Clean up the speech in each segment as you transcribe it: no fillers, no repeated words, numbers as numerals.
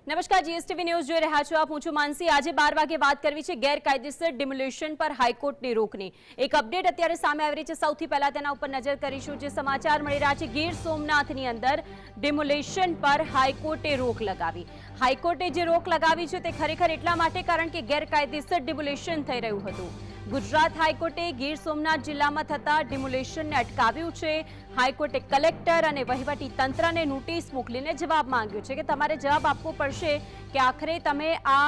નમસ્કાર, GSTV news જોઈ રહ્યા છો આપ. હું છું માનસી. આજે 12 વાગે વાત કરવી છે ગેરકાયદેસર ડિમોલિશન પર હાઈકોર્ટની રોકની. એક અપડેટ અત્યારે સામે આવી રહી છે. સૌથી પહેલા તેના ઉપર નજર કરીશું. જે સમાચાર મળી રહ્યા છે, ગીર સોમનાથની અંદર ડિમોલિશન પર હાઈકોર્ટે રોક લગાવી. હાઈકોર્ટે જે રોક લગાવી છે તે ખરેખર એટલા માટે કારણ કે ગેરકાયદેસર ડિમોલિશન થઈ રહ્યું હતું. ગુજરાત હાઈકોર્ટે ગીર સોમનાથ જિલ્લામાં થતા ડિમોલિશનને અટકાવ્યું છે. હાઈકોર્ટે કલેક્ટર અને વહીવટી તંત્રને નોટિસ મોકલીને જવાબ માંગ્યો છે કે તમારે જવાબ આપવો પડશે કે આખરે તમે આ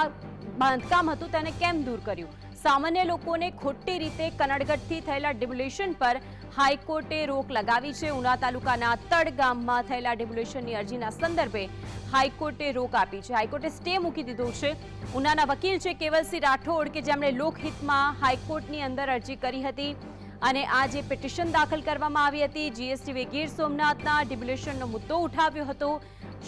બાંધકામ હતું તેને કેમ દૂર કર્યું. સામાન્ય લોકોને ખોટી રીતે કનડગઢથી થયેલા ડિમોલિશન પર હાઈકોર્ટે રોક લગાવી છે. ઉના તાલુકાના તડ ગામમાં થયેલા ડિમોલિશનની અરજીના સંદર્ભે હાઈકોર્ટે રોક આપી છે. હાઈકોર્ટે સ્ટે મૂકી દીધો છે. ઉનાના વકીલ છે કેવલસિંહ રાઠોડ કે જેમણે લોકહિતમાં હાઈકોર્ટની અંદર અરજી કરી હતી અને આ જે પિટિશન દાખલ કરવામાં આવી હતી, જીએસટીવી ગીર સોમનાથના ડિમોલિશનનો મુદ્દો ઉઠાવ્યો હતો.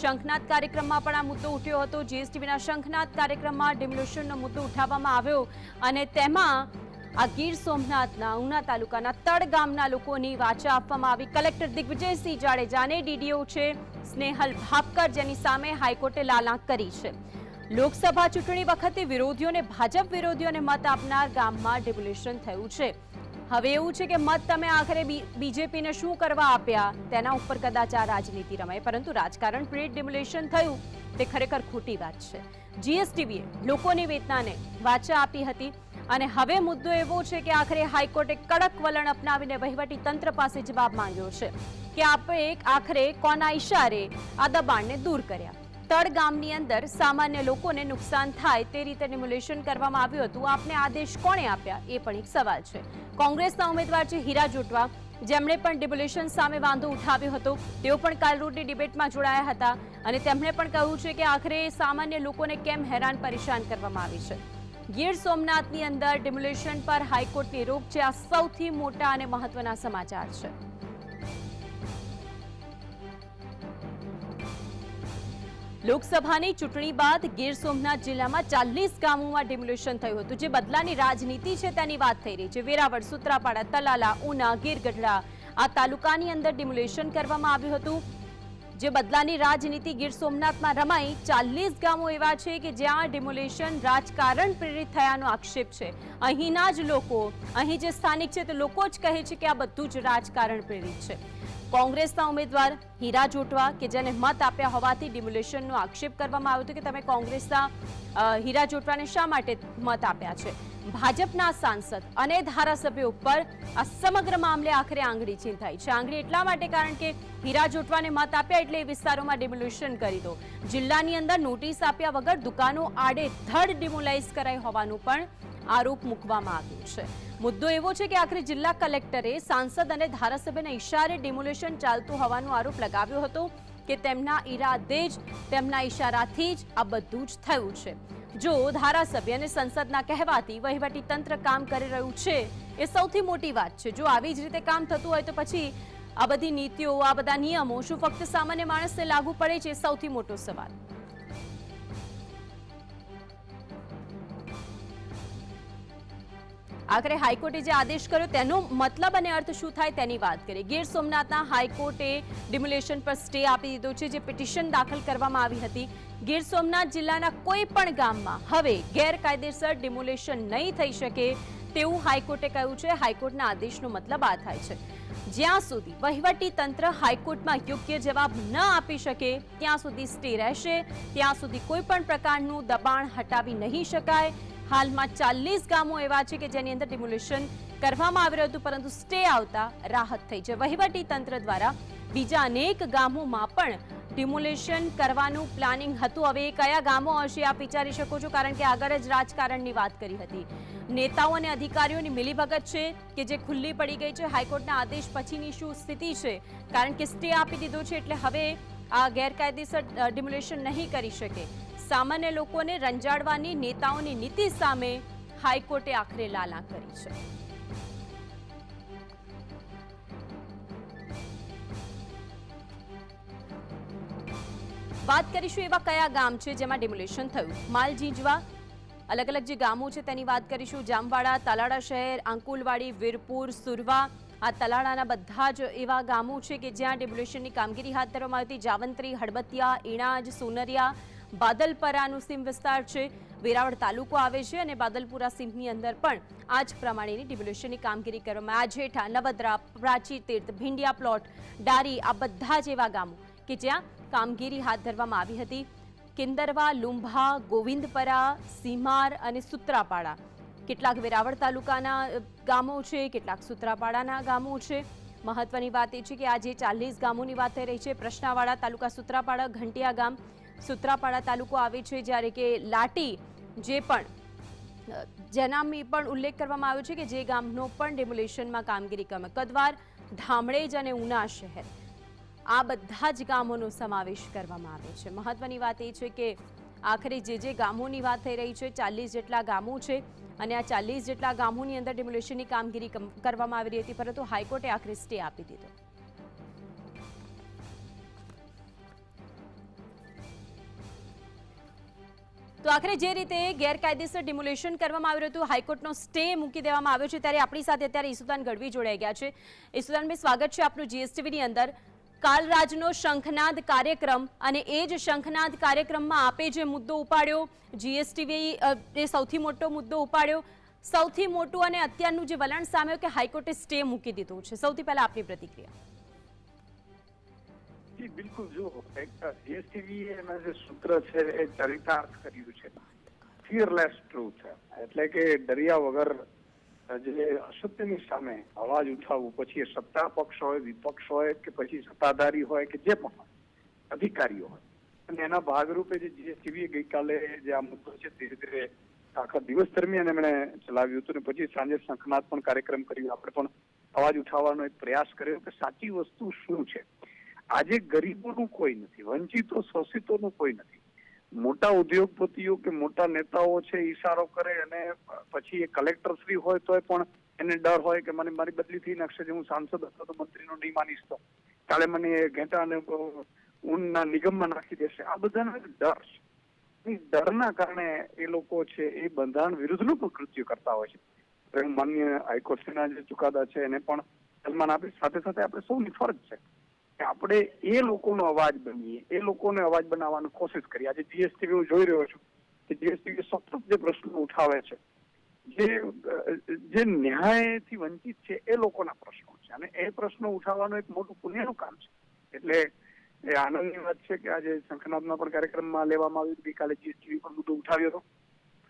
શંખનાદ કાર્યક્રમમાં પણ આ મુદ્દો ઉઠ્યો હતો. જીએસટીવીના શંખનાદ કાર્યક્રમમાં ડિમોલિશનનો મુદ્દો ઉઠાવવામાં આવ્યો અને તેમાં આ ગીર સોમનાથના ઉના તાલુકાના તડ ગામના લોકોની વાચા આપવામાં આવી. કલેક્ટર દિગ્વિજયસિંહ જાડેજાને ડીડીઓ છે સ્નેહલ ભાપકર, જેની સામે હાઈકોર્ટે લાલાંક કરી છે. લોકસભા ચૂંટણી વખતે વિરોધીઓને ભાજપ વિરોધીઓને મત આપનાર ગામમાં ડિમોલિશન થયું છે. હવે એવું છે કે મત તમે આખરે બીજેપીને શું કરવા આપ્યા તેના ઉપર કદાચ આ રાજનીતિ રમાય, પરંતુ રાજકારણ પ્રેરિત ડિમોલિશન થયું તે ખરેખર ખોટી વાત છે. જીએસટીવીએ લોકોની વેદનાને વાચા આપી હતી અને હવે મુદ્દો એવો છે કે આખરે હાઈકોર્ટે કડક વલણ અપનાવીને વહીવટી તંત્ર પાસે જવાબ માંગ્યો છે કે આપણે આખરે કોના ઇશારે આ દબાણને દૂર કર્યા. તડ ગામની અંદર સામાન્ય લોકોને નુકસાન થાય તે રીતે ડિમોલિશન કરવામાં આવ્યું હતું. આપને આદેશ કોણે આપ્યા એ પણ એક સવાલ છે. કોંગ્રેસના ઉમેદવાર છે હીરા જોટવા, જેમણે પણ ડિમોલિશન સામે વાંધો ઉઠાવ્યો હતો. તેઓ પણ કાલરોડની ડિબેટમાં જોડાયા હતા અને તેમણે પણ કહ્યું છે કે આખરે સામાન્ય લોકોને કેમ હેરાન પરેશાન કરવામાં આવી છે. ગીર સોમનાથની અંદર ડિમોલિશન પર હાઈકોર્ટની રોક છે. આ સૌથી મોટા અને મહત્વના સમાચાર છે. લોકસભાની ચૂંટણી બાદ ગીર સોમનાથ જિલ્લામાં 40 ગામોમાં ડિમોલિશન થયું હતું. જે બદલાની રાજનીતિ છે તેની વાત થઈ રહી છે. વેરાવળ, સુત્રાપાડા, તલાલા, ઉના, ગીર ગઢડા આ તાલુકાની અંદર ડિમોલિશન કરવામાં આવ્યું હતું. જે બદલાની રાજનીતિ ગીર સોમનાથમાં રમાઈ. 40 ગામો એવા છે કે જ્યાં ડિમોલિશન રાજકારણ પ્રેરિત થયાનો આક્ષેપ છે. અહીંના જ લોકો, અહીં જે સ્થાનિક છે તે લોકો જ કહે છે કે આ બધું જ રાજકારણ પ્રેરિત છે. કોંગ્રેસના ઉમેદવાર હીરા જોટવા કે જેને મત આપ્યા હોવાથી ડિમોલિશનનો આક્ષેપ કરવામાં આવ્યો હતો કે તમે કોંગ્રેસના હીરા જોટવાને શા માટે મત આપ્યા છે. ભાજપના સાંસદ અને ધારાસભ્યો ઉપર આ સમગ્ર મામલે આખરે આંગળી ચીંધાઈ છે. આંગળી એટલા માટે કારણ કે હીરા જોટવાને મત આપ્યા એટલે એ વિસ્તારોમાં ડિમોલિશન કરી દો. જિલ્લાની અંદર નોટિસ આપ્યા વગર દુકાનો આડેધડ ડિમોલાઇઝ કરાઈ હોવાનું પણ આરોપ મૂકવામાં આવ્યો છે. મુદ્દો એવો છે કે આખરે જિલ્લા કલેક્ટરે સાંસદ અને ધારાસભ્યના ઇશારે ડિમોલિશન ચાલતું હોવાનો આરોપ લગાવ્યો હતો કે તેમના ઈરાદે જ, તેમના ઇશારાથી જ આ બધું જ થયું છે. જો ધારાસભ્ય અને સંસદના કહેવાથી વહીવટી તંત્ર કામ કરી રહ્યું છે એ સૌથી મોટી વાત છે. જો આવી જ રીતે કામ થતું હોય તો પછી આ બધી નીતિઓ, આ બધા નિયમો શું ફક્ત સામાન્ય માણસને લાગુ પડે છે? સૌથી મોટો સવાલ. આખરે હાઈકોર્ટે જે આદેશ કર્યો તેનો મતલબ અને અર્થ શું થાય તેની વાત કરીએ. ગીર સોમનાથના હાઈકોર્ટે ડિમોલિશન પર સ્ટે આપી દીધો છે. જે પિટિશન દાખલ કરવામાં આવી હતી, ગીર સોમનાથ જિલ્લાના કોઈ પણ ગામમાં હવે ગેરકાયદેસર ડિમોલિશન નહીં થઈ શકે તેવું હાઈકોર્ટે કહ્યું છે. હાઈકોર્ટના આદેશનો મતલબ આ થાય છે જ્યાં સુધી વહીવટી તંત્ર હાઈકોર્ટમાં યોગ્ય જવાબ ન આપી શકે ત્યાં સુધી સ્ટે રહેશે. ત્યાં સુધી કોઈ પણ પ્રકારનું દબાણ હટાવી નહીં શકાય. હાલમાં 40 ગામો એવા છે કે જેની અંદર ડિમોલિશન કરવામાં આવી રહ્યું હતું, પરંતુ સ્ટે આવતા રાહત થઈ છે. વહીવટી તંત્ર દ્વારા બીજા અનેક ગામોમાં પણ ડિમોલિશન કરવાનું પ્લાનિંગ હતું. હવે એ કયા ગામો હશે આપ વિચારી શકો છો, કારણ કે આગળ જ રાજકારણની વાત કરી હતી. નેતાઓ અને અધિકારીઓની મિલીભગત છે કે જે ખુલ્લી પડી ગઈ છે. હાઈકોર્ટના આદેશ પછીની શું સ્થિતિ છે, કારણ કે સ્ટે આપી દીધો છે એટલે હવે આ ગેરકાયદેસર ડિમોલિશન નહીં કરી શકે. સામાન્ય લોકોને રંજાડવાની નેતાઓની નીતિ સામે હાઈકોર્ટે આખરે લાલાંક કરી છે. વાત કરીશું એવા કયા ગામ છે જેમાં ડિમોલિશન થયું. માલજીંજવા, અલગ અલગ જે ગામો છે તેની વાત કરીશું. જામવાડા, તાલાળા શહેર, આંકુલવાડી, વીરપુર, સુરવા આ તલાળાના બધા જ એવા ગામો છે કે જ્યાં ડિમોલિશનની કામગીરી હાથ ધરવામાં આવી હતી. જાવંત્રી, હળબતિયા, ઈણાજ, સોનરિયા, બાદલપરાનું સીમ વિસ્તાર છે, વેરાવળ તાલુકો આવે છે અને બાદલપુરા સીમની અંદર પણ આ જ પ્રમાણેની ડિમોલિશનની કામગીરી કરવામાં આ જેઠા, નવદ્રા, પ્રાચી તીર્થ, ભીંડિયા પ્લોટ, ડારી આ બધા જ એવા ગામો કે જ્યાં કામગીરી હાથ ધરવામાં આવી હતી. કિંદરવા, લુંભા, ગોવિંદપરા, સીમાર અને સુત્રાપાડા કેટલાક વેરાવળ તાલુકાના ગામો છે, કેટલાક સુત્રાપાડાના ગામો છે. મહત્વની વાત એ છે કે આજે 40 ગામોની વાત થઈ રહી છે. પ્રશ્નાવાડા તાલુકા સુત્રાપાડા, ઘંટિયા ગામ સુત્રાપાડા તાલુકો આવે છે, જ્યારે કે લાટી જે પણ જેનામી પણ ઉલ્લેખ કરવામાં આવ્યો છે કે જે ગામનો પણ ડેમોલિશનમાં કામગીરી કરવામાં, કદવાર, ધામળેજ અને ઉના શહેર આ બધા જ ગામોનો સમાવેશ કરવામાં આવે છે. મહત્વની વાત એ છે કે આખરે જે ગામોની વાત થઈ રહી છે 40 જેટલા ગામો છે અને આ 40 જેટલા ગામોની અંદર ડેમોલિશનની કામગીરી કરવામાં આવી રહી હતી, પરંતુ હાઈકોર્ટે આખરે સ્ટે આપી દીધો. તો આખરે જે રીતે ગેરકાયદેસર ડિમોલિશન કરવામાં આવ્યું હતું, હાઈકોર્ટનો સ્ટે મૂકી દેવામાં આવ્યો છે, ત્યારે આપણી સાથે અત્યારે ઈસુદાન ગઢવી જોડાઈ ગયા છે. ઈસુદાનભાઈ, સ્વાગત છે આપનું જીએસટીવીની અંદર. કાલરાજનો શંખનાદ કાર્યક્રમ અને એ જ શંખનાદ કાર્યક્રમમાં આપે જે મુદ્દો ઉપાડ્યો, જીએસટીવી એ સૌથી મોટો મુદ્દો ઉપાડ્યો, સૌથી મોટું અને અત્યારનું જે વલણ સામે કે હાઈકોર્ટે સ્ટે મૂકી દીધો છે, સૌથી પહેલા આપની પ્રતિક્રિયા. બિલકુલ, જો જીએસટીવી એના જે સૂત્ર છે એ ચરિતાર્થ કર્યું છે, ફિયરલેસ ટ્રુથ, એટલે કે ડર્યા વગર જે અસત્યની સામે અવાજ ઉઠાવવું, પછી એ સત્તા પક્ષ હોય, વિપક્ષ હોય કે પછી સત્તાધારી હોય કે જે પણ અધિકારીઓ હોય, અને એના ભાગરૂપે જે જીએસટીવી ગઈકાલે જે આ મુદ્દો છે ધીરે ધીરે આખા દિવસ દરમિયાન એમણે ચલાવ્યું હતું ને પછી સાંજે શંખનાદ પણ કાર્યક્રમ કર્યો. આપણે પણ અવાજ ઉઠાવવાનો એક પ્રયાસ કર્યો કે સાચી વસ્તુ શું છે. આજે ગરીબોનું કોઈ નથી, વંચિતો શોષિતોનું કોઈ નથી. મોટા ઉદ્યોગપતિઓ કે મોટા નેતાઓ છે ઈશારો કરે અને પછી એ કલેક્ટર શ્રી હોય તોય પણ એને ડર હોય કે મને મારી બદલી થઈ નાખશે, હું સાંસદ હતો તો મંત્રીનો નહીં માનીશ તો કાલે મને ઘેટા અને ઊનના નિગમમાં નાખી દેશે. આ બધાનો ડર છે. ડરના કારણે એ લોકો છે એ બંધારણ વિરુદ્ધનું પણ કૃત્ય કરતા હોય છે. માન્ય હાઈકોર્ટના જે ચુકાદા છે એને પણ સન્માન આપી, સાથે સાથે આપણે સૌની ફરજ છે કે આપણે એ લોકોનો અવાજ બનીએ, એ લોકોને અવાજ બનાવવાની કોશિશ કરીએ. આજે જીએસટીવી હું જોઈ રહ્યો છું કે જીએસટીવી સતત જે પ્રશ્નો ઉઠાવે છે, જે ન્યાયથી વંચિત છે એ લોકોના પ્રશ્નો છે અને એ પ્રશ્નો ઉઠાવવાનું એક મોટું પુણ્યનું કામ છે. એટલે એ આનંદની વાત છે કે આજે શંખનાદના પણ કાર્યક્રમમાં લેવામાં આવ્યું. ગઈકાલે જીએસટીવી પર મુદ્દો ઉઠાવ્યો હતો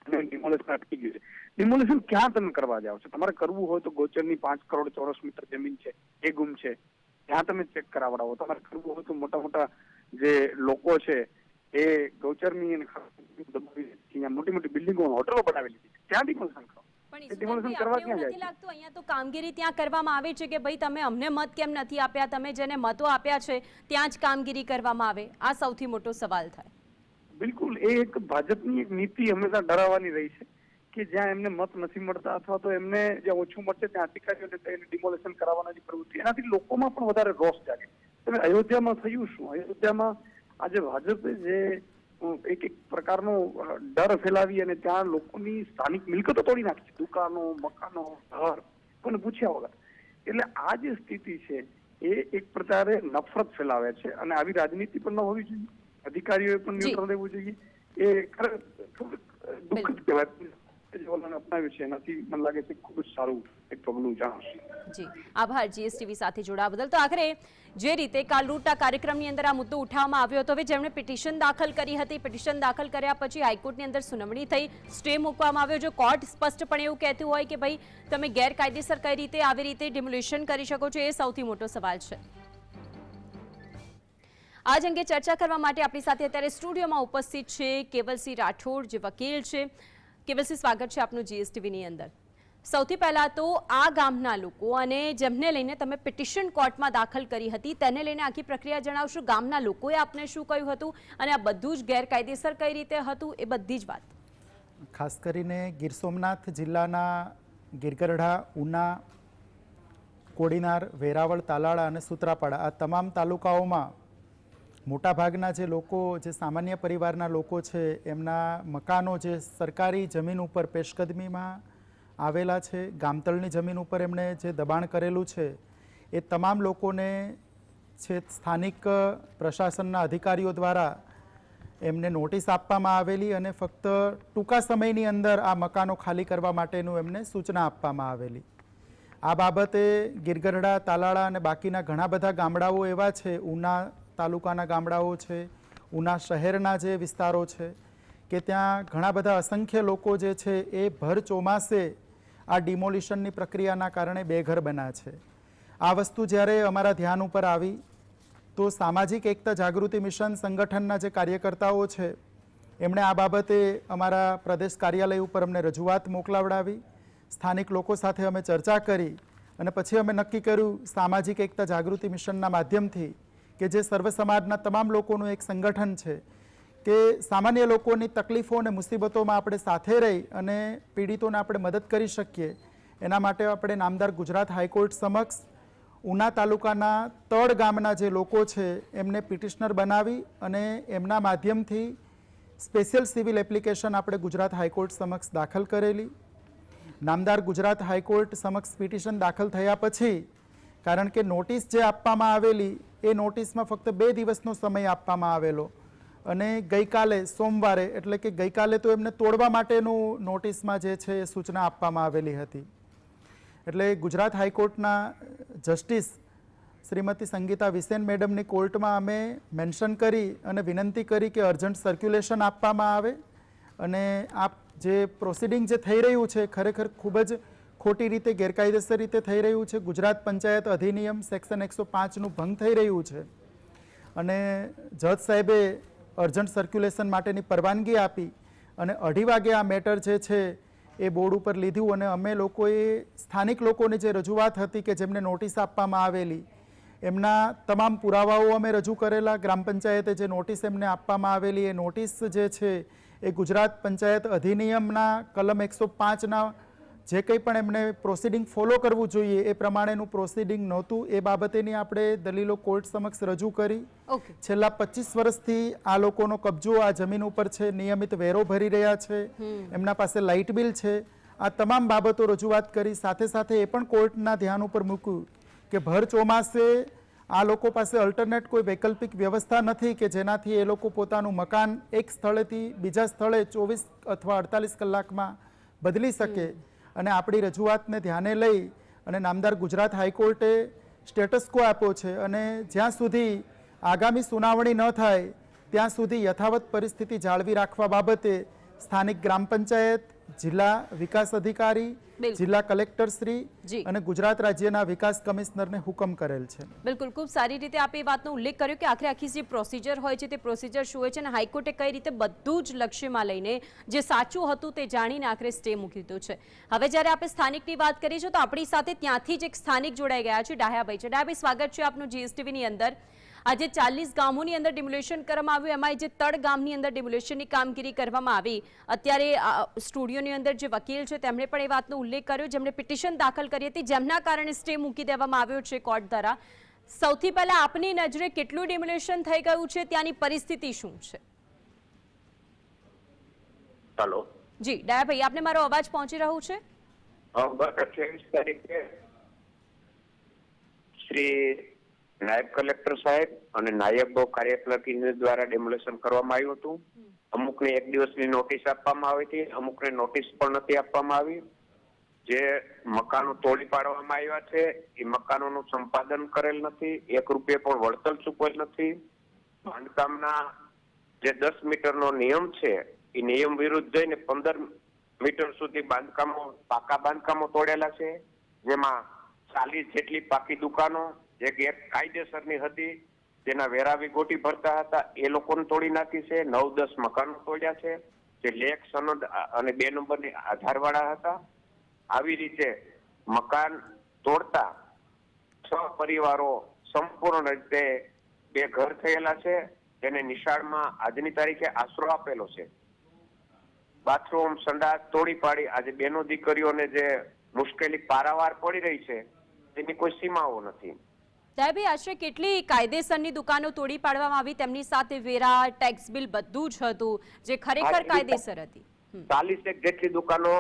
અને ડિમોલિશન અટકી ગયું છે. ડિમોલિશન ક્યાં તમે કરવા જાઓ છો? તમારે કરવું હોય તો ગોચરની 5 કરોડ ચોરસ મીટર જમીન છે એ ગુમ છે, ત્યાં તમે ચેક કરાવડાવો. તમારે કરવું હોય તો મોટા મોટા જે લોકો છે એ ગૌચરની મોટી મોટી બિલ્ડિંગો, હોટલો બનાવેલી છે, ત્યાં ડિમોલિશન કરો. ડિમોલિશન કરવા ક્યાં જાય? લાગતું અહીંયા તો કામગીરી ત્યાં કરવામાં આવે છે કે ભાઈ તમે અમને મત કેમ નથી આપ્યા, તમે જેને મતો આપ્યા છે ત્યાં જ કામગીરી કરવામાં આવે. આ સૌથી મોટો સવાલ થાય. બિલકુલ, એ એક ભાજપની એક નીતિ હંમેશા ડરાવવાની રહી છે કે જ્યાં એમને મત નથી મળતા અથવા તો એમને જ્યાં ઓછું મળશે ત્યાં અધિકારીઓને એને ડિમોલેશન કરાવવાની પ્રવૃત્તિ, એનાથી લોકોમાં પણ વધારે રોષ જાગે. તમે અયોધ્યામાં થયું શું? અયોધ્યામાં આજે ભાજપે જે એક પ્રકારનો ડર ફેલાવી અને ત્યાં લોકોની સ્થાનિક મિલકતો તોડી નાખી, દુકાનો, મકાનો, ઘર, કોઈને પૂછ્યા વગર. એટલે આ જે સ્થિતિ છે એ એક પ્રકારે નફરત ફેલાવે છે અને આવી રાજનીતિ પણ ન હોવી જોઈએ. અધિકારીઓએ પણ ન્યુટ્રલ રહેવું જોઈએ. એ ખૂબ દુઃખદ કહેવાય. અપનાવ્યું છે એનાથી મને લાગે છે ખૂબ જ સારું એક પગલું જાણશે. જી, આભાર જીએસટીવી સાથે જોડાવા બદલ. તો આખરે જે રીતે કાલરૂટના કાર્યક્રમની અંદર આ મુદ્દો ઉઠાવવામાં આવ્યો હતો, હવે જેમણે પિટિશન દાખલ કરી હતી, પિટિશન દાખલ કર્યા પછી હાઈકોર્ટની અંદર સુનાવણી થઈ, સ્ટે મૂકવામાં આવ્યો. જો કોર્ટ સ્પષ્ટપણે એવું કહેતું હોય કે ભાઈ તમે ગેરકાયદેસર કઈ રીતે આવી રીતે ડિમોલિશન કરી શકો છો, એ સૌથી મોટો સવાલ છે. આજ અંગે ચર્ચા કરવા માટે આપણી સાથે અત્યારે સ્ટુડિયોમાં ઉપસ્થિત છે કેવલસિંહ રાઠોડ, જે વકીલ છે. કેવલસિંહ, સ્વાગત છે આપનું જીએસટીવીની અંદર. સૌથી પહેલા તો આ ગામના લોકો અને જેમને લઈને તમે પિટિશન કોર્ટમાં દાખલ કરી હતી તેને લઈને આખી પ્રક્રિયા જણાવશો. ગામના લોકોએ આપને શું કહ્યું હતું અને આ બધું જ ગેરકાયદેસર કઈ રીતે હતું એ બધી જ વાત. ખાસ કરીને ગીર સોમનાથ જિલ્લાના ગીરગઢડા, ઉના, કોડીનાર, વેરાવળ, તાલાળા અને સુત્રાપાડા આ તમામ તાલુકાઓમાં મોટાભાગના જે લોકો, જે સામાન્ય પરિવારના લોકો છે, એમના મકાનો જે સરકારી જમીન ઉપર પેશકદમીમાં આવેલા છે, ગામતળની જમીન ઉપર એમણે જે દબાણ કરેલું છે, એ તમામ લોકોને છે સ્થાનિક પ્રશાસનના અધિકારીઓ દ્વારા એમને નોટિસ આપવામાં આવેલી અને ફક્ત ટૂંકા સમયની અંદર આ મકાનો ખાલી કરવા માટેનું એમને સૂચના આપવામાં આવેલી. આ બાબતે ગીરગઢડા, તાલાળા અને બાકીના ઘણા બધા ગામડાઓ એવા છે, ઉના તાલુકાના ગામડાઓ છે, ઉના શહેરના જે વિસ્તારો છે કે ત્યાં ઘણા બધા અસંખ્ય લોકો જે છે એ ભર ચોમાસે આ ડિમોલિશનની પ્રક્રિયાના કારણે બેઘર બન્યા છે. આ વસ્તુ જ્યારે અમારા ધ્યાન ઉપર આવી તો સામાજિક એકતા જાગૃતિ મિશન સંગઠનના જે કાર્યકર્તાઓ છે એમણે આ બાબતે અમારા પ્રદેશ કાર્યાલય ઉપર અમને રજૂઆત મોકલાવડાવી. સ્થાનિક લોકો સાથે અમે ચર્ચા કરી અને પછી અમે નક્કી કર્યું સામાજિક એકતા જાગૃતિ મિશનના માધ્યમથી કે જે સર્વ સમાજના તમામ લોકોનું એક સંગઠન છે કે સામાન્ય લોકોની તકલીફો અને મુસીબતોમાં આપણે સાથે રહી અને પીડિતોને આપણે મદદ કરી શકીએ એના માટે આપણે નામદાર ગુજરાત હાઈકોર્ટ સમક્ષ ઉના તાલુકાના તળ ગામના જે લોકો છે એમને પિટિશનર બનાવી અને એમના માધ્યમથી સ્પેશિયલ સિવિલ એપ્લિકેશન આપણે ગુજરાત હાઈકોર્ટ સમક્ષ દાખલ કરેલી. નામદાર ગુજરાત હાઈકોર્ટ સમક્ષ પિટિશન દાખલ થયા પછી કારણ કે નોટિસ જે આપવામાં આવેલી એ નોટિસમાં ફક્ત 2 દિવસનો સમય આપવામાં આવેલો અને ગઈકાલે સોમવારે એટલે કે ગઈકાલે તો એમને તોડવા માટેનું નોટિસમાં જે છે એ સૂચના આપવામાં આવેલી હતી. એટલે ગુજરાત હાઈકોર્ટના જસ્ટિસ શ્રીમતી સંગીતા વિસેન મેડમની કોર્ટમાં અમે મેન્શન કરી અને વિનંતી કરી કે અર્જન્ટ સર્ક્યુલેશન આપવામાં આવે અને આ જે પ્રોસિડિંગ જે થઈ રહ્યું છે ખરેખર ખૂબ જ ખોટી રીતે ગેરકાયદેસર રીતે થઈ રહ્યું છે. ગુજરાત પંચાયત અધિનિયમ સેક્શન 105નું ભંગ થઈ રહ્યું છે અને જજ સાહેબે અર્જન્ટ સર્ક્યુલેશન માટેની પરવાનગી આપી અને 2:30 વાગે આ મેટર જે છે એ બોર્ડ ઉપર લીધું અને અમે લોકોએ સ્થાનિક લોકોની જે રજૂઆત હતી કે જેમને નોટિસ આપવામાં આવેલી એમના તમામ પુરાવાઓ અમે રજૂ કરેલા. ગ્રામ પંચાયતે જે નોટિસ એમને આપવામાં આવેલી એ નોટિસ જે છે એ ગુજરાત પંચાયત અધિનિયમના કલમ 105ના જે કંઈ પણ એમને પ્રોસિડિંગ ફોલો કરવું જોઈએ એ પ્રમાણેનું પ્રોસિડિંગ નહોતું. એ બાબતેની આપણે દલીલો કોર્ટ સમક્ષ રજૂ કરી. છેલ્લા 25 વર્ષથી આ લોકોનો કબજો આ જમીન ઉપર છે, નિયમિત વેરો ભરી રહ્યા છે, એમના પાસે લાઇટ બિલ છે. આ તમામ બાબતો રજૂઆત કરી. સાથે સાથે એ પણ કોર્ટના ધ્યાન ઉપર મૂક્યું કે ભર ચોમાસે આ લોકો પાસે અલ્ટરનેટ કોઈ વૈકલ્પિક વ્યવસ્થા નથી કે જેનાથી એ લોકો પોતાનું મકાન એક સ્થળેથી બીજા સ્થળે 24 અથવા 48 કલાકમાં બદલી શકે. અને આપણી રજૂઆતને ધ્યાને લઈ અને નામદાર ગુજરાત હાઈકોર્ટે સ્ટેટસ કો આપ્યો છે અને જ્યાં સુધી આગામી સુનાવણી ન થાય ત્યાં સુધી યથાવત પરિસ્થિતિ જાળવી રાખવા બાબતે સ્થાનિક ગ્રામ પંચાયત, જિલ્લા વિકાસ અધિકારી, જિલ્લા કલેક્ટર શ્રી અને ગુજરાત રાજ્યના વિકાસ કમિશનરને હુકમ કરેલ છે. બિલકુલ, ખૂબ સારી રીતે આપે એ વાતનો ઉલ્લેખ કર્યો કે આખી જે પ્રોસિજર હોય છે તે પ્રોસિજર શું હોય છે અને હાઈકોર્ટે કઈ રીતે બધું જ લક્ષ્યમાં લઈને જે સાચું હતું તે જાણીને આખરે સ્ટે મૂકી દીધો છે. હવે જ્યારે આપણે સ્થાનિકની વાત કરીએ છીએ તો આપણી સાથે ત્યાંથી જ એક સ્થાનિક જોડાઈ ગયા છે, ડાહ્યાભાઈ છે. ડાહ્યાભાઈ, સ્વાગત છે આપનું જીએસટીવીની અંદર. આજે 40 ગામોની અંદર ડિમોલેશન કરવામાં આવ્યું, એમાં જે તળ ગામની અંદર ડિમોલેશનની કામગીરી કરવામાં આવી. અત્યારે સ્ટુડિયોની અંદર જે વકીલ છે તેમણે પણ એ વાતનો ઉલ્લેખ કર્યો, જેમણે પિટિશન દાખલ કરી હતી, જેમના કારણે સ્ટે મૂકી દેવામાં આવ્યો છે કોર્ટ દ્વારા. સૌથી પહેલા આપની નજરે કેટલું ડિમોલેશન થઈ ગયું છે, ત્યાંની પરિસ્થિતિ શું છે? હેલો જી ડાયાભાઈ, આપને મારો અવાજ પહોંચી રહ્યો છે? 23 તારીખે શ્રી નાયબ કલેક્ટર સાહેબ અને નાયબ કાર્યપાલક ઇજનેર દ્વારા ડેમોલેશન કરવામાં આવ્યું હતું. અમુકને 1 દિવસની નોટિસ આપવામાં આવી હતી, અમુકને નોટિસ પણ નથી આપવામાં આવી. જે મકાનો તોડી પાડવામાં આવ્યા છે એ મકાનોનું સંપાદન કરેલ નથી, 1 રૂપિયા પણ વળતર ચૂકવેલ નથી. બાંધકામના જે 10 મીટરનો નિયમ છે એ નિયમ વિરુદ્ધ જઈને 15 મીટર સુધી બાંધકામો, પાકા બાંધકામો તોડેલા છે, જેમાં 40 જેટલી પાકી દુકાનો જે ગેરકાયદેસરની હતી તેના વેરા વિગોટી ભરતા હતા એ લોકોને તોડી નાખી છે. 9-10 મકાનો તોડ્યા છે જે લેખ સનદ અને 2 નંબરની આધારવાળા હતા. આવી રીતે મકાન તોડતા 6 પરિવારો સંપૂર્ણ રીતે બેઘર થયેલા છે, તેને નિશાળમાં આજની તારીખે આશરો આપેલો છે. બાથરૂમ, સંડાસ તોડી પાડી આજે બેનો દીકરીઓને જે મુશ્કેલી પારાવાર પડી રહી છે તેની કોઈ સીમાઓ નથી. સાહેબે આશરે કેટલી કાયદેસરની દુકાનો તોડી પાડવામાં આવી, તેમની સાથે વેરા, ટેક્સ બિલ બધું જ હતું જે ખરેખર કાયદેસર હતી? 40 જેટલી દુકાનો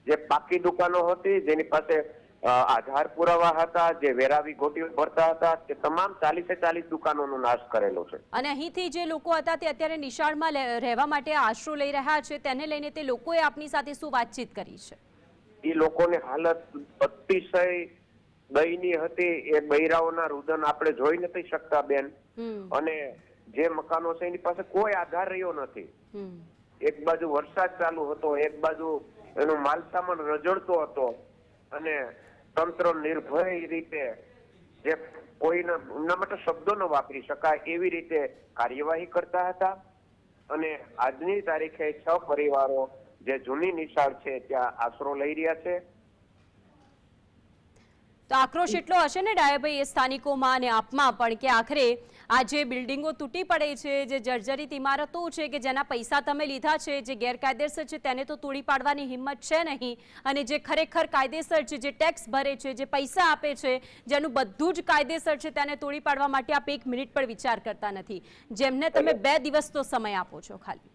જે પાકી દુકાનો હતી જેની પાસે આધાર પુરાવા હતા, જે વેરા વિગોટીઓ ભરતા હતા, તે તમામ 40 દુકાનોનો નાશ કરેલો છે. અને અહીંથી જે લોકો હતા તે અત્યારે નિશાળમાં રહેવા માટે આશરો લઈ રહ્યા છે, તેને લઈને તે લોકોએ આપની સાથે શું વાતચીત કરી છે? એ લોકોની હાલત અતિશય દયનીય હતી. એ બૈરાઓના રુદન આપણે જોઈ નથી શકતા બેન. અને જે મકાનો છે એની પાસે કોઈ આધાર રહ્યો નથી. એક બાજુ વરસાદ ચાલુ હતો, એક બાજુ એનો માલસામાન રજડતો હતો, અને તંત્ર નિર્ભય રીતે, જે કોઈના એમના માટે શબ્દો ન વાપરી શકાય એવી રીતે કાર્યવાહી કરતા હતા. અને આજની તારીખે 6 પરિવારો જે જૂની નિશાળ છે ત્યાં આશરો લઈ રહ્યા છે. તો આક્રોશ એટલો હશે ને ડાયાભાઈ એ સ્થાનિકોમાં અને આપમાં પણ કે આખરે આ જે બિલ્ડિંગો તૂટી પડે છે, જે જર્જરિત ઇમારતો છે કે જેના પૈસા તમે લીધા છે, જે ગેરકાયદેસર છે તેને તો તોડી પાડવાની હિંમત છે નહીં, અને જે ખરેખર કાયદેસર છે, જે ટેક્સ ભરે છે, જે પૈસા આપે છે, જેનું બધું જ કાયદેસર છે, તેને તોડી પાડવા માટે આપ 1 મિનિટ પણ વિચાર કરતા નથી, જેમને તમે 2 દિવસનો સમય આપો છો. ખાલી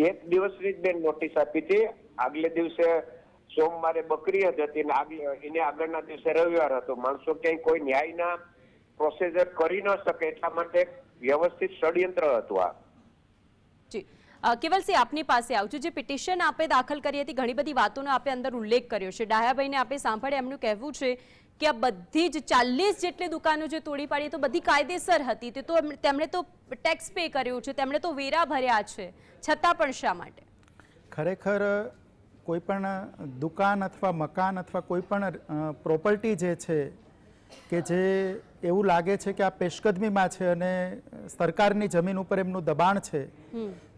1 દિવસની જ બેન નોટિસ આપી હતી. આગલે દિવસે સોમવારે બકરી જ હતી ને એને આગળના દિવસે રવિવાર હતો. માણસો ક્યાંય કોઈ ન્યાયના પ્રોસીજર કરી ન શકે એટલા માટે વ્યવસ્થિત ષડયંત્ર હતું આ. જી કેવલસિંહ, આપની પાસે આવું છું. જે પિટિશન આપે દાખલ કરી હતી, ઘણી બધી વાતોનો આપે અંદર ઉલ્લેખ કર્યો છે. ડાયાભાઈને આપે સાંભળે એમનું કહેવું છે કે આ બધી જ 40 જેટલી દુકાનો જે તોડી પાડી તો બધી કાયદેસર હતી, તે તો તેમણે તો ટેક્સ પે કર્યો છે, તેમણે તો વેરા ભર્યા છે, છતાં પણ શા માટે? ખરેખર કોઈ પણ દુકાન અથવા મકાન અથવા કોઈ પણ પ્રોપર્ટી જે છે કે જે એવું લાગે છે કે આ પેશકદમીમાં છે અને સરકારની જમીન ઉપર એમનું દબાણ છે,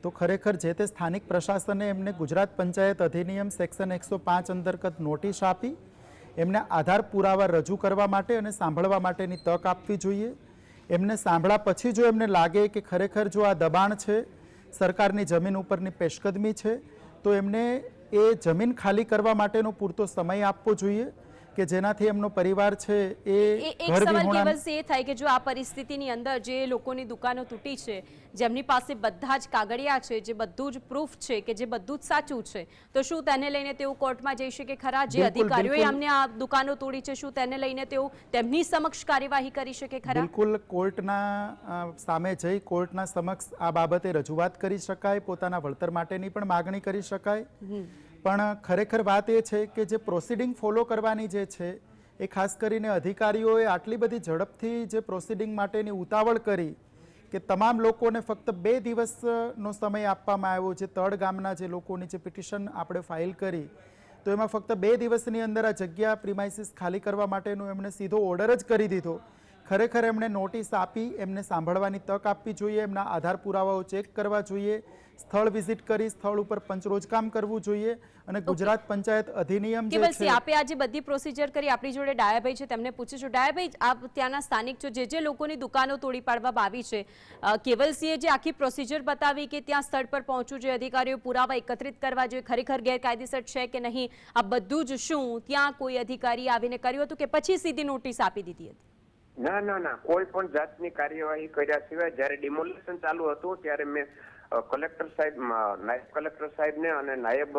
તો ખરેખર જે તે સ્થાનિક પ્રશાસને એમને ગુજરાત પંચાયત અધિનિયમ સેક્શન 105 અંતર્ગત નોટિસ આપી એમને આધાર પુરાવા રજૂ કરવા માટે અને સાંભળવા માટેની તક આપવી જોઈએ. એમને સાંભળ્યા પછી જો એમને લાગે કે ખરેખર જો આ દબાણ છે, સરકારની જમીન ઉપરની પેશકદમી છે, તો એમને એ જમીન ખાલી કરવા માટેનો પૂરતો સમય આપવો જોઈએ કે જેનાથી એમનો પરિવાર છે એ એક સવાલ કેવલ એ થાય કે જો આ પરિસ્થિતિની અંદર જે લોકોની દુકાનો તૂટી છે, જેમની પાસે બધા જ કાગળિયા છે, જે બધું જ પ્રૂફ છે કે જે બધું જ સાચું છે, તો શું તેને લઈને તેઓ કોર્ટમાં જઈ શકે ખરા? જે અધિકારીઓએ અમને આ દુકાનો તોડી છે, શું તેને લઈને તેઓ તેમની સમક્ષ કાર્યવાહી કરી શકે ખરા? બિલકુલ કોર્ટના સામે જઈ કોર્ટના સમક્ષ આ બાબતે રજૂઆત કરી શકાય, પોતાના વળતર માટેની પણ માગણી કરી શકાય. પણ ખરેખર વાત એ છે કે જે પ્રોસિડિંગ ફોલો કરવાની જે છે એ ખાસ કરીને અધિકારીઓએ આટલી બધી ઝડપથી જે પ્રોસિડિંગ માટેની ઉતાવળ કરી કે તમામ લોકોને ફક્ત 2 દિવસનો સમય આપવામાં આવ્યો. જે તળ ગામના જે લોકોની જે પિટિશન આપણે ફાઇલ કરી, તો એમાં ફક્ત 2 દિવસની અંદર આ જગ્યા પ્રિમાઇસીસ ખાલી કરવા માટેનો એમણે સીધો ઓર્ડર જ કરી દીધો. ખરેખર એમણે નોટિસ આપી, એમને સાંભળવાની તક આપવી જોઈએ, એમના આધાર પુરાવાઓ ચેક કરવા જોઈએ, સ્થળ વિઝિટ કરી સ્થળ ઉપર પંચરોજકામ કરવું જોઈએ અને ગુજરાત પંચાયત અધિનિયમ જે છે. આપે આજે બધી પ્રોસિજર કરી. આપણી જોડે ડાયાભાઈ છે, તેમને પૂછીશું. ડાયાભાઈ, આપ ત્યાંના સ્થાનિક છો, જે લોકોની દુકાનો તોડી પાડવામાં આવી છે, કેવલસિંહે જે આખી પ્રોસિજર બતાવી કે ત્યાં સ્થળ પર પહોંચવું જોઈએ, અધિકારીઓ પુરાવા એકત્રિત કરવા જોઈએ, ખરેખર ગેરકાયદેસર છે કે નહીં, આ બધું જ શું ત્યાં કોઈ અધિકારી આવીને કર્યું હતું કે પછી સીધી નોટિસ આપી દીધી હતી? ના, કોઈ પણ જાતની કાર્યવાહી કર્યા સિવાય જ્યારે ડિમોલિશન ચાલુ હતું ત્યારે મેં કલેક્ટર સાહેબ, નાયબ કલેક્ટર સાહેબને અને નાયબ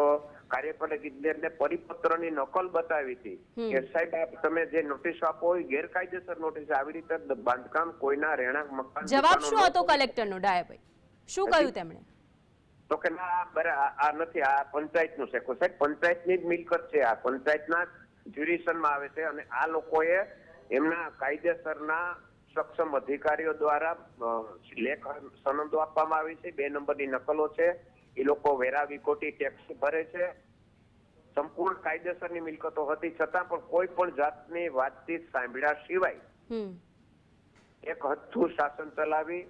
કાર્યપાલક ઇજનેરને પરિપત્રની નકલ બતાવી હતી કે સાહેબ તમે જે નોટિસ આપો એ ગેરકાયદેસર નોટિસ, આવી રીતે બાંધકામ કોઈના રહેણાંક મકાન. જવાબ શું હતો કલેક્ટરનો? ડાયાભાઈ શું કહ્યું તેમણે? તો કે ના, આ નથી, આ પંચાયતનું છે. સાહેબ પંચાયતની જ મિલકત છે, આ પંચાયતના જ્યુરિશનમાં આવે છે અને આ લોકોએ એમના કાયદેસરના સક્ષમ અધિકારીઓ દ્વારા લેખ સનદો આપવામાં આવી છે, 2 નંબરની નકલો છે. એ લોકો વેરા વિકોટી ટેક્સ ભરે છે, સંપૂર્ણ કાયદેસરની મિલકતો હતી છતાં પણ કોઈ પણ જાતની વાતચીત સાંભળ્યા સિવાય એક હથ્થું શાસન ચલાવી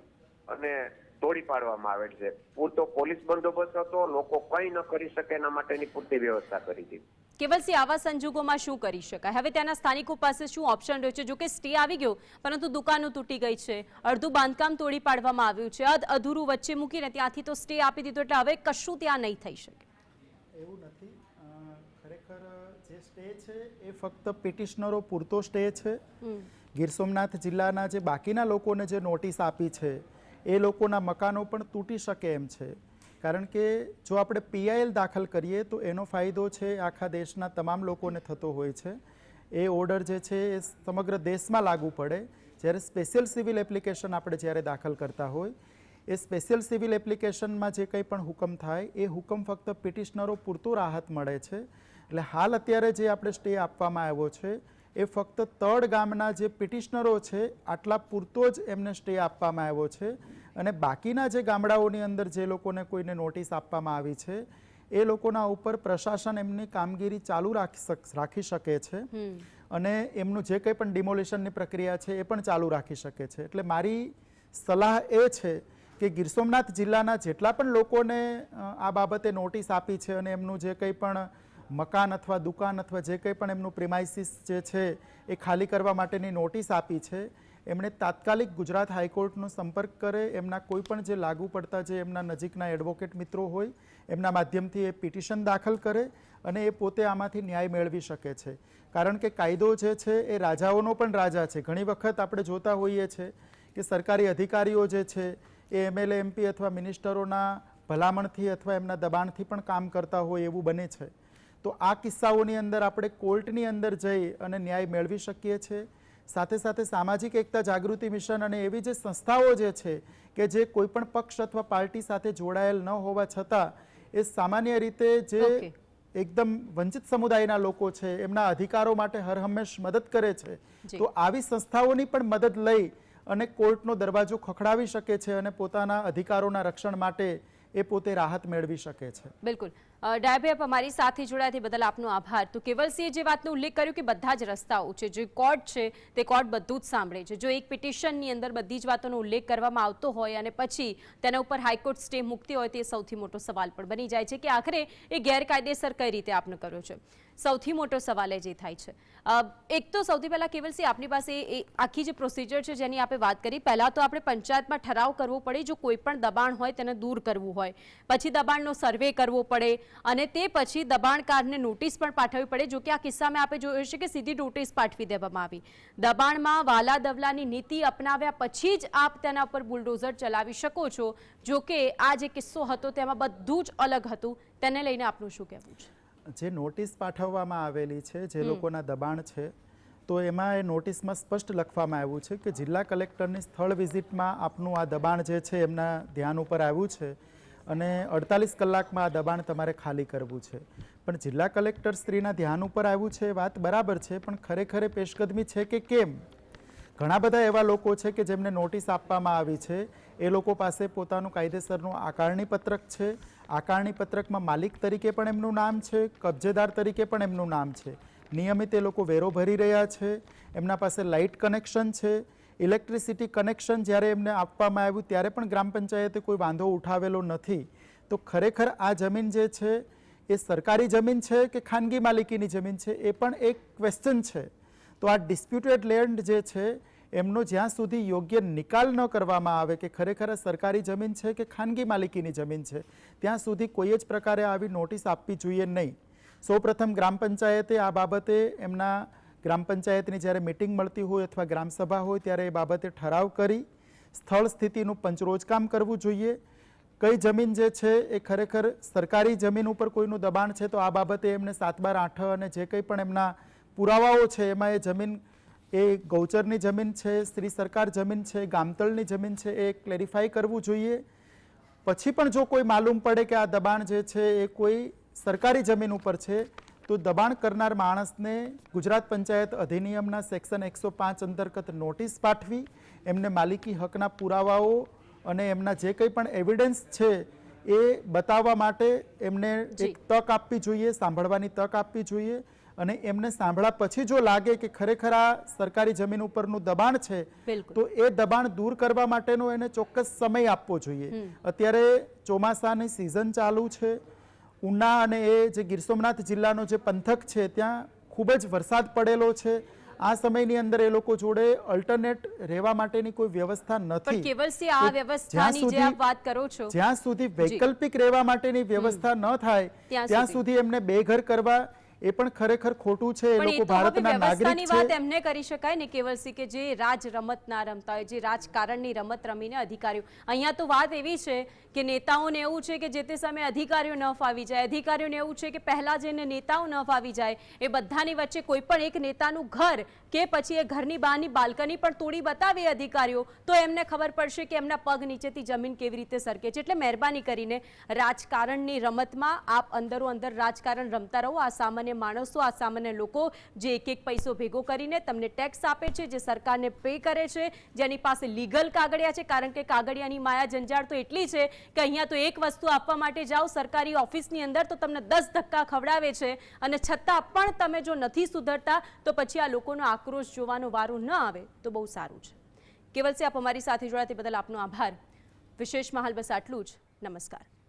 અને તોડી પાડવામાં આવે છે. પૂરતો પોલીસ બંદોબસ્ત હતો, લોકો કંઈ ન કરી શકે એના માટેની પૂરતી વ્યવસ્થા કરી હતી. કેવલસિંહ, આવા સંજોગોમાં શું કરી શકાય? હવે ત્યાંના સ્થાનિકો પાસે શું ઓપ્શન રહ્યો છે? જો કે સ્ટે આવી ગયો, પરંતુ દુકાનો તૂટી ગઈ છે, અડધું બાંધકામ તોડી પાડવામાં આવ્યું છે, અધૂરું વચ્ચે મૂકીને ત્યાંથી તો સ્ટે આપી દીધો, એટલે હવે કશું ત્યાં નહીં થઈ શકે. એવું નથી. ખરેખર જે સ્ટે છે એ ફક્ત પિટિશનરો પૂરતો સ્ટે છે. ગીર સોમનાથ જિલ્લાના જે બાકીના લોકોને જે નોટિસ આપી છે એ લોકોના મકાનો પણ તૂટી શકે એમ છે. કારણ કે જો આપણે PIL દાખલ કરીએ તો એનો ફાયદો છે આખા દેશના તમામ લોકોને થતો હોય છે. એ ઓર્ડર જે છે એ સમગ્ર દેશમાં લાગુ પડે. જ્યારે સ્પેશિયલ સિવિલ એપ્લિકેશન આપણે જ્યારે દાખલ કરતા હોય, એ સ્પેશિયલ સિવિલ એપ્લિકેશનમાં જે કંઈ પણ હુકમ થાય એ હુકમ ફક્ત પિટિશનરો પૂરતો રાહત મળે છે. એટલે હાલ અત્યારે જે આપણે સ્ટે આપવામાં આવ્યો છે એ ફક્ત તળ ગામના જે પિટિશનરો છે આટલા પૂરતો જ એમને સ્ટે આપવામાં આવ્યો છે. અને બાકીના જે ગામડાઓની અંદર જે લોકોને કોઈને નોટિસ આપવામાં આવી છે એ લોકોના ઉપર પ્રશાસન એમની કામગીરી ચાલુ રાખી શકે છે અને એમનું જે કંઈ પણ ડિમોલિશનની પ્રક્રિયા છે એ પણ ચાલુ રાખી શકે છે. એટલે મારી સલાહ એ છે કે ગીર સોમનાથ જિલ્લાના જેટલા પણ લોકોને આ બાબતે નોટિસ આપી છે અને એમનું જે કંઈ પણ મકાન અથવા દુકાન અથવા જે કંઈ પણ એમનું પ્રિમાઇસીસ જે છે એ ખાલી કરવા માટેની નોટિસ આપી છે, એમણે તાત્કાલિક ગુજરાત હાઈકોર્ટનો સંપર્ક કરે. એમના કોઈ પણ જે લાગુ પડતા જે એમના નજીકના એડવોકેટ મિત્રો હોય એમના માધ્યમથી એ પિટિશન દાખલ કરે અને એ પોતે આમાંથી ન્યાય મેળવી શકે છે. કારણ કે કાયદો જે છે એ રાજાઓનો પણ રાજા છે. ઘણી વખત આપણે જોતા હોઈએ છીએ કે સરકારી અધિકારીઓ જે છે એ એમએલએ એમપી અથવા મિનિસ્ટરોના ભલામણથી અથવા એમના દબાણથી પણ કામ કરતા હોય એવું બને છે. તો આ કિસ્સાઓની અંદર આપણે કોર્ટની અંદર જઈ અને ન્યાય મેળવી શકીએ છીએ. સાથે સાથે સામાજિક એકતા જાગૃતિ મિશન અને એવી જે સંસ્થાઓ જે છે કે જે કોઈ પણ પક્ષ અથવા પાર્ટી સાથે જોડાયેલ ન હોવા છતાં એ સામાન્ય રીતે જે એકદમ વંચિત સમુદાયના લોકો છે એમના અધિકારો માટે હરહંમેશ મદદ કરે છે. તો આવી સંસ્થાઓની પણ મદદ લઈ અને કોર્ટનો દરવાજો ખખડાવી શકે છે અને પોતાના અધિકારોના રક્ષણ માટે એ પોતે રાહત મેળવી શકે છે. બિલકુલ. ડાયાભાઈ, આપ અમારી સાથે જોડાયા તે બદલ આપનો આભાર. તો કેવલસિંહે જે વાતનો ઉલ્લેખ કર્યો કે બધા જ રસ્તાઓ છે, જે કોર્ટ છે તે કોર્ટ બધું જ સાંભળે છે. જો એક પિટિશનની અંદર બધી જ વાતોનો ઉલ્લેખ કરવામાં આવતો હોય અને પછી તેના ઉપર હાઈકોર્ટ સ્ટે મૂકતી હોય તે સૌથી મોટો સવાલ પણ બની જાય છે કે આખરે એ ગેરકાયદેસર કઈ રીતે આપને કર્યો છે. સૌથી મોટો સવાલ એ જે થાય છે. એક તો સૌથી પહેલાં કેવલસિંહ, આપની પાસે એ આખી જે પ્રોસિજર છે જેની આપણે વાત કરી, પહેલાં તો આપણે પંચાયતમાં ઠરાવ કરવો પડે જો કોઈ પણ દબાણ હોય તેને દૂર કરવું હોય, પછી દબાણનો સર્વે કરવો પડે અને તે પછી દબાણકારને નોટિસ પણ પાઠવવી પડે. જો કે આ કિસ્સામાં આપણે જોયું છે કે સીધી નોટિસ પાઠવી દેવામાં આવી. દબાણમાં વાલા દવલાની નીતિ અપનાવ્યા પછી જ આપ તેના પર બુલડોઝર ચલાવી શકો છો. જો કે આ જે કિસ્સો હતો તેમાં બધું જ અલગ હતું. તેને લઈને આપનું શું કહેવું છે? જે નોટિસ પાઠવવામાં આવેલી છે જે લોકોના દબાણ છે, તો એમાં એ નોટિસમાં સ્પષ્ટ લખવામાં આવ્યું છે કે જિલ્લા કલેક્ટરની સ્થળ વિઝિટમાં આપનું આ દબાણ જે છે એમના ધ્યાન ઉપર આવ્યું છે અને 48 કલાકમાં આ દબાણ તમારે ખાલી કરવું છે. પણ જિલ્લા કલેક્ટર શ્રીના ધ્યાન ઉપર આવ્યું છે, વાત બરાબર છે, પણ ખરેખર પેશકદમી છે કે કેમ? ઘણા બધા એવા લોકો છે કે જેમને નોટિસ આપવામાં આવી છે, એ લોકો પાસે પોતાનું કાયદેસરનું આકારણી પત્રક છે. આકારણી પત્રકમાં માલિક તરીકે પણ એમનું નામ છે, કબજેદાર તરીકે પણ એમનું નામ છે. નિયમિત એ લોકો વેરો ભરી રહ્યા છે. એમના પાસે લાઇટ કનેક્શન છે, ઇલેક્ટ્રિસિટી કનેક્શન જ્યારે એમને આપવામાં આવ્યું ત્યારે પણ ગ્રામ પંચાયતે કોઈ વાંધો ઉઠાવેલો નથી. તો ખરેખર આ જમીન જે છે એ સરકારી જમીન છે કે ખાનગી માલિકીની જમીન છે એ પણ એક ક્વેશ્ચન છે. તો આ ડિસ્પ્યુટેડ લેન્ડ જે છે એમનો જ્યાં સુધી યોગ્ય નિકાલ ન કરવામાં આવે કે ખરેખર સરકારી જમીન છે કે ખાનગી માલિકીની જમીન છે, ત્યાં સુધી કોઈ જ પ્રકારે આવી નોટિસ આપવી જોઈએ નહીં. સૌપ્રથમ ગ્રામ પંચાયતે આ બાબતે એમના ગ્રામ પંચાયતની જ્યારે મિટિંગ મળતી હોય અથવા ગ્રામસભા હોય ત્યારે એ બાબતે ઠરાવ કરી સ્થળ સ્થિતિનું પંચરોજકામ કરવું જોઈએ. કઈ જમીન જે છે એ ખરેખર સરકારી જમીન ઉપર કોઈનું દબાણ છે તો આ બાબતે એમને 7/8 અને જે કંઈ પણ એમના પુરાવાઓ છે એમાં એ જમીન એ ગૌચરની જમીન છે, સ્ત્રી સરકાર જમીન છે, ગામતળની જમીન છે એ ક્લેરિફાઈ કરવું જોઈએ. પછી પણ જો કોઈ માલુમ પડે કે આ દબાણ જે છે એ કોઈ સરકારી જમીન ઉપર છે તો દબાણ કરનાર માણસને ગુજરાત પંચાયત અધિનિયમના સેક્શન 105 અંતર્ગત નોટિસ પાઠવી એમને માલિકી હકના પુરાવાઓ અને એમના જે કંઈ પણ એવિડન્સ છે એ બતાવવા માટે એમને એક તક આપવી જોઈએ, સાંભળવાની તક આપવી જોઈએ. અને એમને સાંભળ્યા પછી જો લાગે કે ખરેખર આ સરકારી જમીન ઉપરનું દબાણ છે તો એ દબાણ દૂર કરવા માટેનો એને ચોક્કસ સમય આપવો જોઈએ. અત્યારે ચોમાસાની સિઝન ચાલુ છે. ઉના અને એ જે ગીર સોમનાથ જિલ્લાનો જે પંથક છે ત્યાં ખૂબ જ વરસાદ પડેલો છે. આ સમયની અંદર એ લોકો જોડે અલ્ટરનેટ રહેવા માટેની કોઈ વ્યવસ્થા નથી. જ્યાં સુધી વૈકલ્પિક રહેવા માટેની વ્યવસ્થા ન થાય ત્યાં સુધી એમને બેઘર કરવા એ પણ ખરેખર ખોટું છે. એ પણ એ લોકો તો હવે ભારતના વ્યવસ્થાની નાગરિક વાત છે. એમને કરી શકાય ને કેવલસિંહ, કે જે રાજ રમત ના રમતા હોય, જે રાજકારણની રમત રમીને અધિકારીઓ, અહીંયા તો વાત એવી છે કે નેતાઓને એવું છે કે જે તે સમયે અધિકારીઓ ન ફાવી જાય, અધિકારીઓને એવું છે કે પહેલા જઈને નેતાઓ ન ફાવી જાય. એ બધાની વચ્ચે કોઈ પણ એક નેતાનું ઘર કે પછી એ ઘરની બહારની બાલ્કની પણ તોડી બતાવે અધિકારીઓ, તો એમને ખબર પડશે કે એમના પગ નીચેથી જમીન કેવી રીતે સરકે છે. એટલે મહેરબાની કરીને રાજકારણની રમતમાં આપ અંદરો અંદર રાજકારણ રમતા રહો. આ સામાન્ય માણસો, આ સામાન્ય લોકો જે એક એક પૈસો ભેગો કરીને તમને ટેક્સ આપે છે, જે સરકારને પે કરે છે, જેની પાસે લીગલ કાગળિયા છે, કારણ કે કાગળિયાની માયા જંજાળ તો એટલી છે કે અહીંયા તો એક વસ્તુ આપવા માટે જાઓ સરકારી ઓફિસની અંદર તો તમને 10 ધક્કા ખવડાવે છે, અને છતાં પણ તમે જો નથી સુધરતા તો પછી આ લોકોનો આક્રોશ જોવાનો વારો ન આવે તો બહુ સારું છે. કેવલસિંહ, આપ અમારી સાથે જોડાયા તે બદલ આપનો આભાર. વિશેષમાં હાલ બસ આટલું જ. નમસ્કાર.